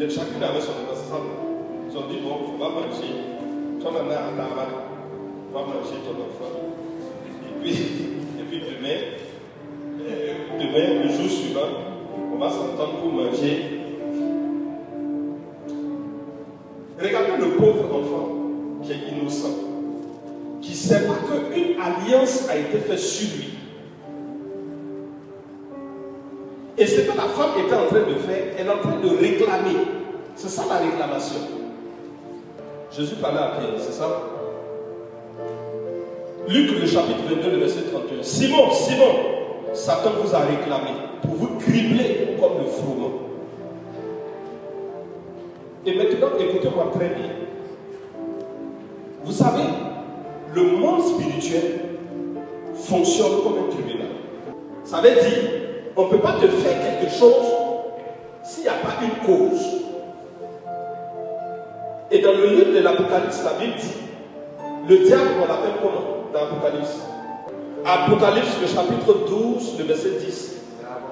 Chacune avait son enfant. Ils ont dit, bon, on va manger. Toi, maintenant, on va manger ton enfant. Et puis demain, le jour suivant, on va s'entendre pour manger. Regardez le pauvre enfant qui est innocent, qui ne sait pas qu'une alliance a été faite sur lui. Et ce que la femme était en train de faire, elle est en train de réclamer. C'est ça la réclamation. Jésus parlait à Pierre, c'est ça? Luc, le chapitre 22, le verset 31. Simon, Simon, Satan vous a réclamé pour vous cribler comme le froment. Et maintenant, écoutez-moi très bien. Vous savez, le monde spirituel fonctionne comme un tribunal. Ça veut dire, on ne peut pas te faire quelque chose s'il n'y a pas une cause. Et dans le livre de l'Apocalypse, la Bible dit, le diable, on l'appelle comment dans l'Apocalypse? Apocalypse, le chapitre 12, le verset 10.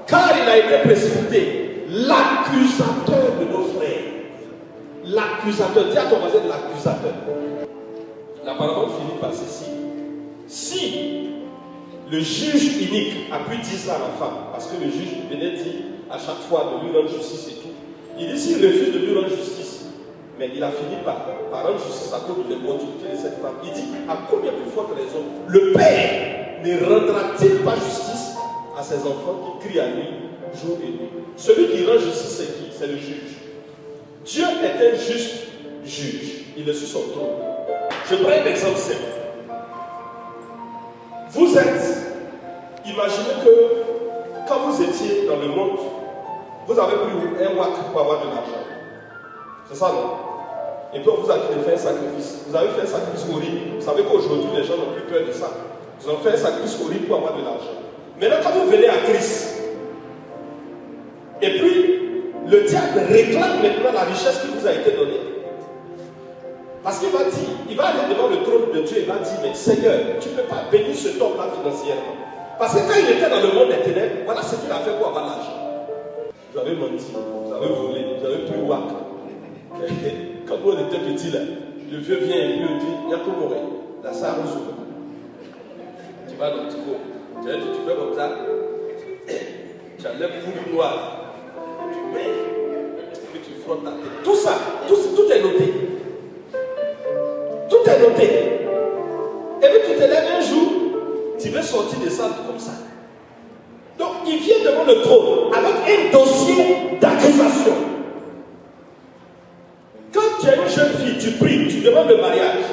Car il a été précipité, l'accusateur de nos frères. L'accusateur, dis à ton voisin l'accusateur. La parole finit par ceci. Si le juge unique a pu dire ça à la femme, parce que le juge venait dire à chaque fois de lui rendre justice et tout, il dit s'il refuse de lui rendre justice, mais il a fini par rendre justice à cause de l'opportunité de cette femme. Il dit, à combien plus forte raison, le Père ne rendra-t-il pas justice à ses enfants qui crient à lui jour et nuit? Celui qui rend justice, c'est qui? C'est le juge. Dieu est un juste juge. Il est sur son trône. Je prends un exemple simple. Vous êtes, imaginez que quand vous étiez dans le monde, vous avez pris un WAC pour avoir de l'argent. C'est ça, non? Et puis on vous a dit de faire un sacrifice. Vous avez fait un sacrifice horrible. Vous savez qu'aujourd'hui les gens n'ont plus peur de ça. Ils ont fait un sacrifice horrible pour avoir de l'argent. Maintenant, quand vous venez à Christ, et puis le diable réclame maintenant la richesse qui vous a été donnée. Parce qu'il va dire, il va aller devant le trône de Dieu et va dire, mais Seigneur, tu ne peux pas bénir cet homme-là financièrement. Parce que quand il était dans le monde des ténèbres, voilà ce qu'il a fait pour avoir l'argent. Vous avez menti, vous avez volé, vous avez pris WAC. Quand on était petit là, le vieux vient et lui dit, il y a tout mourir. La salle s'ouvre. Tu vas dans le petit cours. Tu fais comme ça. Tu enlèves le bout noir. Tu mets. Et puis tu frottes ta tête. Tout ça, tout est noté. Tout est noté. Et puis tu te lèves un jour, tu veux sortir de ça comme ça. Donc il vient devant le trône avec un dossier d'accusation. Quand tu es une jeune fille, tu pries, tu demandes le mariage.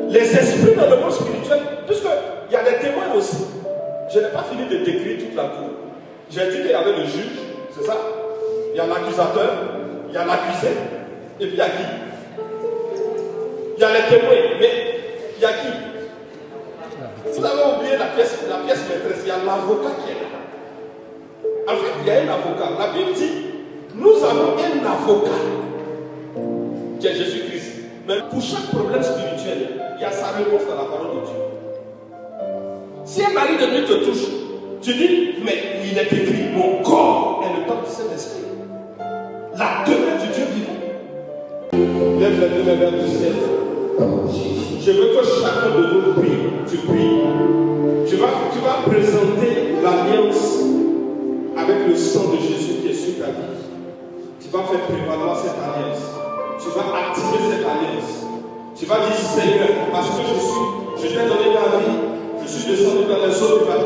Les esprits dans le monde spirituel, puisqu'il y a des témoins aussi. Je n'ai pas fini de décrire toute la cour. J'ai dit qu'il y avait le juge, c'est ça? Il y a l'accusateur, il y a l'accusé, et puis il y a qui? Il y a les témoins, mais il y a qui? Vous avez oublié la pièce maîtresse, il y a l'avocat qui est là. En fait, il y a un avocat. La Bible dit, nous avons un avocat qui est Jésus-Christ. Mais pour chaque problème spirituel, il y a sa réponse dans la parole de Dieu. Si un mari de Dieu te touche, tu dis, mais il est écrit, mon corps est le temple du Saint-Esprit. La demeure du Dieu vivant. Lève les deux mains vers le ciel. Je veux que chacun de nous prie. Tu pries. Tu vas présenter l'alliance avec le sang de Jésus qui est sur ta vie. Tu vas faire prévaloir cette alliance. Tu vas activer cette alliance. Tu vas dire, Seigneur, parce que je t'ai donné ta vie, je suis descendu dans les eaux du baptême.